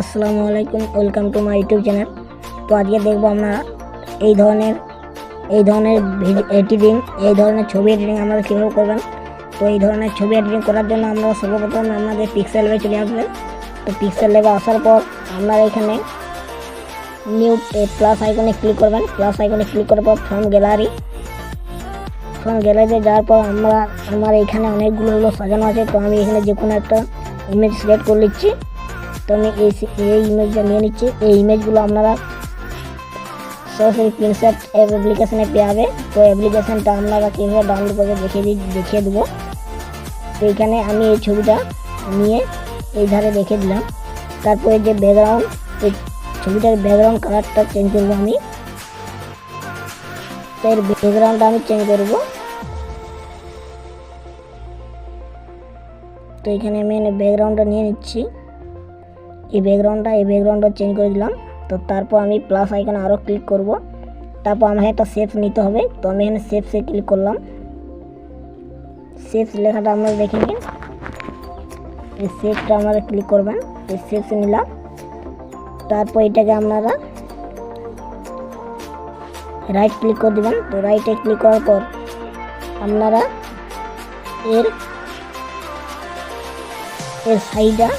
আসসালামু আলাইকুম, welcome to my YouTube channel. তো আজকে দেখবো আমরা এই ধরনের এডিটিং, এই ধরনের ছবি এডিটিং আপনারা কীভাবে করবেন। তো এই ধরনের ছবি এডিটিং করার জন্য আমরা সর্বপ্রথম আপনাদের পিক্সেল ল্যাবে চলে আসবেন। তো পিক্সেল ল্যাবে আসার পর আপনারা এখানে নিউ প্লাস আইকনে ক্লিক করবেন। প্লাস আইকনে ক্লিক করার পর ফ্রম গ্যালারিতে যাওয়ার পর আমার এখানে অনেকগুলো সাজানো আছে। তো আমি এখানে যে কোনো একটা ইমেজ সিলেক্ট করে নিচ্ছি। তো আমি এই ইমেজটা নিয়ে নিচ্ছি। এই ইমেজগুলো আপনারা সরাসরি প্রিন্টশট অ্যাপ্লিকেশনে পেয়ে যাবে। তো অ্যাপ্লিকেশনটা আপনারা কীভাবে ডাউনলোড করে দেখিয়ে দেবো। তো এখানে আমি এই ছবিটা নিয়ে এই ধারে রেখে দিলাম। তারপরে যে ব্যাকগ্রাউন্ড, এই ছবিটার ব্যাকগ্রাউন্ড কালারটা চেঞ্জ করবো আমি। তো এর ব্যাকগ্রাউন্ডটা আমি চেঞ্জ করবো। তো এখানে আমি ব্যাকগ্রাউন্ডটা নিয়ে নিচ্ছি। এই ব্যাকগ্রাউন্ডটা চেঞ্জ করে দিলাম। তো তারপর আমি প্লাস আইকনে আরও ক্লিক করব। তারপর আমাকে একটা শেপস নিতে হবে। তো আমি এখানে শেপসে ক্লিক করলাম। শেপস লেখাটা আপনারা দেখে নিন। এই শেপসটা আপনারা ক্লিক করবেন। এই শেপসে নিলাম। তারপর এটাকে আপনারা রাইট ক্লিক করে দেবেন। তো রাইটে ক্লিক করার পর আপনারা এর সাইজটা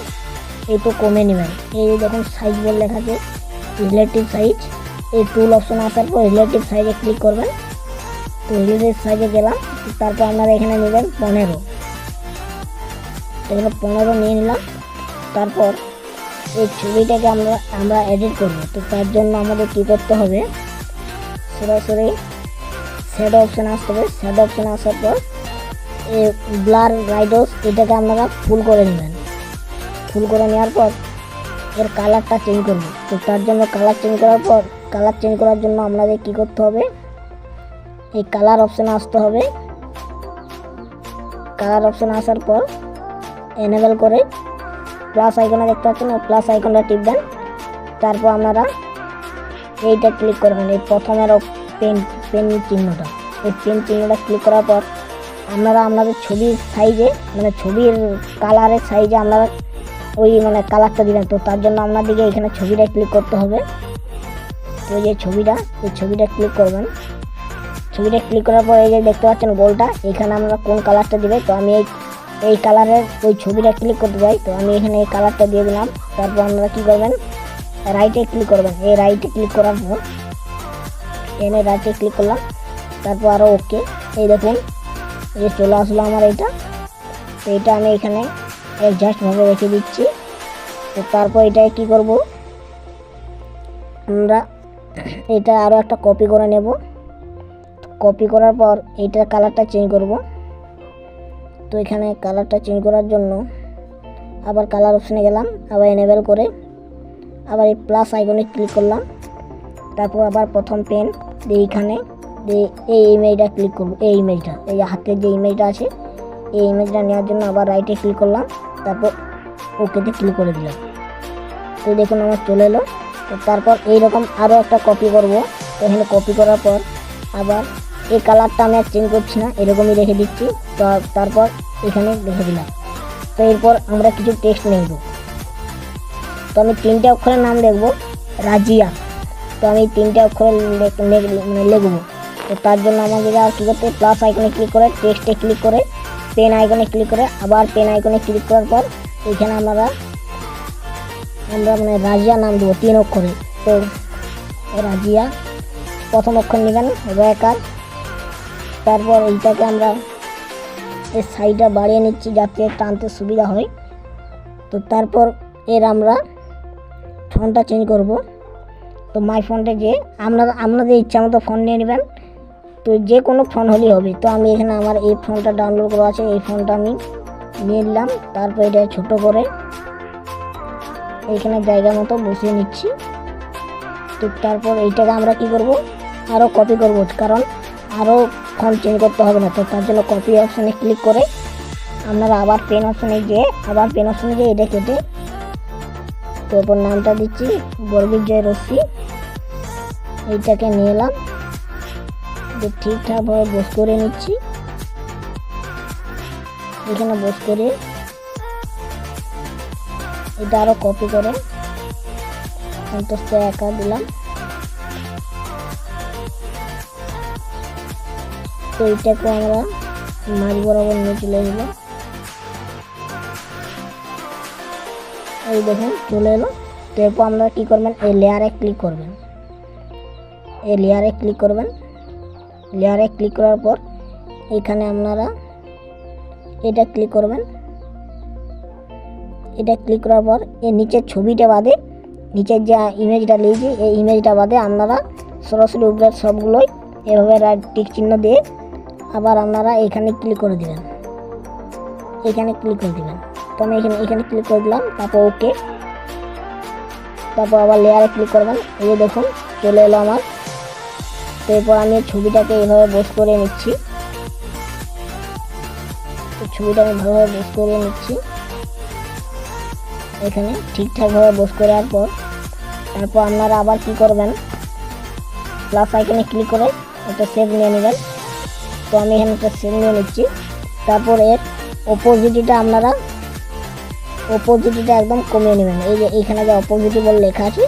একটু কমে নেবেন। এই দেখুন সাইজ বলে লেখা আছে, রিলেটিভ সাইজ। এই টুল অপশন আসার পর রিলেটিভ সাইজে ক্লিক করবেন। তো রিলেটিভ সাইজে গেলাম। তারপর আপনারা এখানে নেবেন 15। এখানে 15 নিয়ে নিলাম। তারপর এই ছবিটাকে আমরা এডিট করব। তো তার জন্য আমাদের কী করতে হবে, সরাসরি শ্যাডো অপশানে আসতে হবে। শ্যাডো অপশানে আসার পর এই ব্লার রাইডস এটাকে আপনারা ফুল করে নেবেন। ফুল করে নেওয়ার পর এর কালারটা চেঞ্জ করব। তো তার জন্য কালার চেঞ্জ করার জন্য আপনাদের কী করতে হবে, এই কালার অপশানে আসতে হবে। কালার অপশানে আসার পর এনেবল করে প্লাস আইকনে দেখতে পাচ্ছেন, প্লাস আইকনটা টিপবেন। তারপর আপনারা এইটা ক্লিক করবেন, এই প্রথমের পেন চিহ্নটা। এই পেন চিহ্নটা ক্লিক করার পর আপনারা আপনাদের ছবির সাইজে, মানে ছবির কালারের সাইজে আপনারা ওই কালারটা দিবেন। তো তার জন্য আপনাদেরকে এখানে ছবিটা ক্লিক করতে হবে। তো এই ছবিটা ক্লিক করবেন। ছবিটা ক্লিক করার পর এই যে দেখতে পাচ্ছেন গোলটা, এখানে আমরা কোন কালারটা দিবে। তো আমি এই কালারের ওই ছবিটা ক্লিক করতে চাই। তো আমি এখানে এই কালারটা দিয়ে দিলাম। তারপর আপনারা কী করবেন, রাইটে ক্লিক করবেন। এই রাইটে ক্লিক করার পর এখানে রাইটে ক্লিক করলাম। তারপর আরও ওকে, এই দেখুন এই চলে আসলো আমার এইটা। তো এটা আমি এখানে অ্যাডজাস্টভাবে রেখে দিচ্ছি। তো তারপর এটাকে কী করব, আমরা এটা আরও একটা কপি করে নেব। কপি করার পর এইটার কালারটা চেঞ্জ করব। তো এখানে কালারটা চেঞ্জ করার জন্য আবার কালার অপশানে গেলাম, আবার এনেবল করে আবার এই প্লাস আইকনে ক্লিক করলাম। তারপর আবার প্রথম পেন এইখানে এই ইমেজটা ক্লিক করব। এই হাতের যে ইমেজটা আছে, এই ইমেজটা নেওয়ার জন্য আবার রাইটে ক্লিক করলাম। তারপর ওকেতে ক্লিক করে দিলাম। তো দেখুন আমার চলে এলো। তো তারপর এইরকম আরও একটা কপি করব। তো এখানে কপি করার পর আবার এই কালারটা আমি আর চেঞ্জ করছি না, এরকমই রেখে দিচ্ছি। তো তারপর এখানে রেখে দিলাম। তো এরপর আমরা কিছু টেক্সট লিখব। তো আমি 3টে অক্ষরের নাম লিখব, রাজিয়া। তো আমি 3টে অক্ষরে লিখব। তো তার জন্য আমাদের আর কী করতে, প্লাস আইকনে ক্লিক করে টেক্সটে ক্লিক করে পেন আইকনে ক্লিক করে আবার পেন আইকনে ক্লিক করার পর এখানে আমরা রাজিয়া নাম দেবো 3 অক্ষরে। তো রাজিয়া প্রথম অক্ষর নেবেন রেকার। তারপর এইটাকে আমরা এর সাইডটা বাড়িয়ে নিচ্ছি যাতে টানতে সুবিধা হয়। তো তারপর আমরা ফন্টটা চেঞ্জ করব। তো মাই ফন্টে যে আপনাদের ইচ্ছা মতো ফন্ট নিয়ে নেবেন। তো যে কোনো ফন্ট হলেই হবে। তো আমি এখানে আমার এই ফন্টটা ডাউনলোড করা আছে, এই ফন্টটা আমি নিয়ে নিলাম। তারপর এটা ছোটো করে এইখানে জায়গা মতো বসিয়ে নিচ্ছি। তো তারপর এইটাকে আমরা কি করব, আরও কপি করব, কারণ আরও ফন্ট চেঞ্জ করতে হবে না। তো তার জন্য কপি অপশানে ক্লিক করে আপনারা আবার পেন অপশানে গিয়ে এটা কেটে, তো ওপর নামটা দিচ্ছি বর্গীর রশ্মি। এইটাকে নিয়ে এলাম, ঠিকঠাকভাবে বস করে নিচ্ছি। এখানে বস করে এটা আরও কপি করে অন্তস্থ একা দিলাম। তো এইটাকে আমরা মাঝ বরাবর নিয়ে চলে এলো। এই দেখুন চলে এলো। তো এরপর আপনারা কী করবেন, এই লেয়ারে ক্লিক করবেন। এই লেয়ারে ক্লিক করবেন। লেয়ারে ক্লিক করার পর এখানে আপনারা এটা ক্লিক করবেন। এটা ক্লিক করার পর এই নিচের ছবিটা বাদে, নিচের যে ইমেজটা নিয়েছি এই ইমেজটা বাদে আপনারা সরাসরি উপরের সবগুলোই এভাবে টিক চিহ্ন দিয়ে আবার আপনারা এখানে ক্লিক করে দেবেন। এখানে ক্লিক করে দেবেন। তো আমি এখানে ক্লিক করে দিলাম। তারপর ওকে। তারপর আবার লেয়ারে ক্লিক করবেন। এই যে দেখুন চলে এলো আমার। তো এরপর আমি ছবিটাকে এইভাবে বোস করে নিচ্ছি। তো ছবিটা আমি ভালোভাবে বোস করে নিচ্ছি। এখানে ঠিকঠাকভাবে বোস করার পর তারপর আপনারা আবার কি করবেন, প্লাস আইকনে ক্লিক করে একটা সেভ নিয়ে নেবেন। তো আমি এখানে একটা সেভ নিয়ে নিচ্ছি। তারপর এর অপোজিটিটা আপনারা একদম কমিয়ে নেবেন। এই যে এইখানে যে অপোজিটি বলে লেখা আছে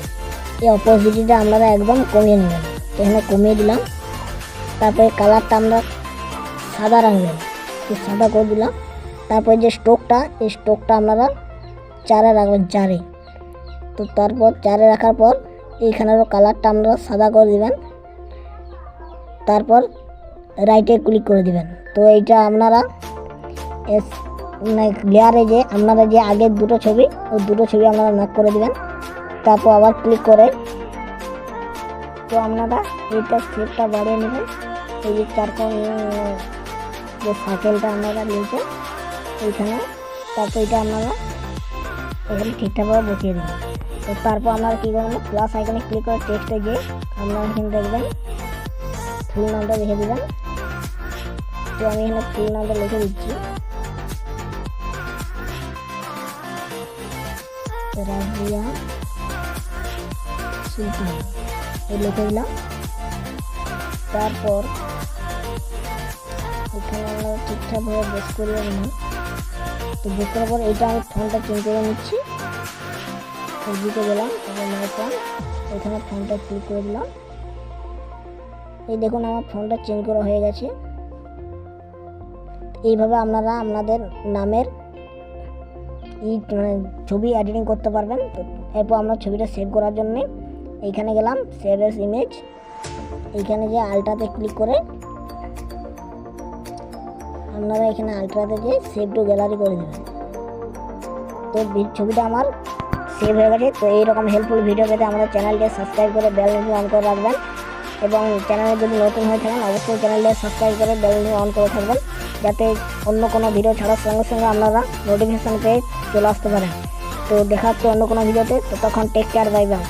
এই অপোজিটিটা আপনারা একদম কমিয়ে নেবেন। তো এখানে কমিয়ে দিলাম। তারপরে কালারটা আমরা সাদা রাখবেন, তো সাদা করে দিলাম। তারপরে যে স্ট্রোকটা, এই স্ট্রোকটা আপনারা 4-এ রাখবেন, 4-এ। তো তারপর 4-এ রাখার পর এইখানেরও কালারটা আপনারা সাদা করে দিবেন। তারপর রাইটে ক্লিক করে দিবেন। তো এইটা আপনারা লেয়ারে যে আপনারা যে আগের দুটো ছবি ওই দুটো ছবি আপনারা মার্ক করে দিবেন। তারপর আবার ক্লিক করে তো আপনারা এইটা শেপটা বাড়িয়ে নেবেন। এই যে চারকোণ যে সার্কেলটা আপনারা নিয়েছেন এইখানে, তারপর এটা আপনারা এখানে ঠিকঠাকভাবে বসিয়ে দেবেন। তো তারপর আপনারা কী করবেন, প্লাস আইকনে ক্লিক করে টেক্সটে গিয়ে আপনারা এখানে দেখবেন ফুল নামটা লিখে দেবেন। তো আমি এখানে ফুল নামটা লিখে দিচ্ছি, রাজিয়া সুলতান, এই লিখে দিলাম। তারপর এখানে আমরা ঠিকঠাকভাবে বেস করিয়ে নিলাম। তো বেস করার পর এইটা আমি ফোনটা চেঞ্জ করে নিচ্ছি। দিকে গেলাম, তারপর মাই ফোন, এখানে ফোনটা ক্লিক করে দিলাম। এই দেখুন আমার ফোনটা চেঞ্জ করা হয়ে গেছে। এইভাবে আপনারা আপনাদের নামের ছবি এডিটিং করতে পারবেন। তো এরপর আমরা ছবিটা সেভ করার জন্যে এইখানে গেলাম, সেভ এস ইমেজ। এইখানে যে আলট্রাতে ক্লিক করে আপনারা এখানে আলট্রাতে গিয়ে সেভ টু গ্যালারি করে দেবেন। তো ছবিটা আমার সেভ হয়ে গেছে। তো এইরকম হেল্পফুল ভিডিও পেতে আমাদের চ্যানেলকে সাবস্ক্রাইব করে বেল আইকন অন করে রাখবেন। এবং চ্যানেলে যদি নতুন হয়ে থাকেন অবশ্যই চ্যানেলকে সাবস্ক্রাইব করে বেল আইকন অন করে থাকবেন, যাতে অন্য কোনো ভিডিও ছাড়ার সঙ্গে সঙ্গে আপনারা নোটিফিকেশান পেয়ে চলে আসতে পারেন। তো দেখা হচ্ছে অন্য কোনো ভিডিওতে। তো তখন টেক কেয়ার, বাই বাই।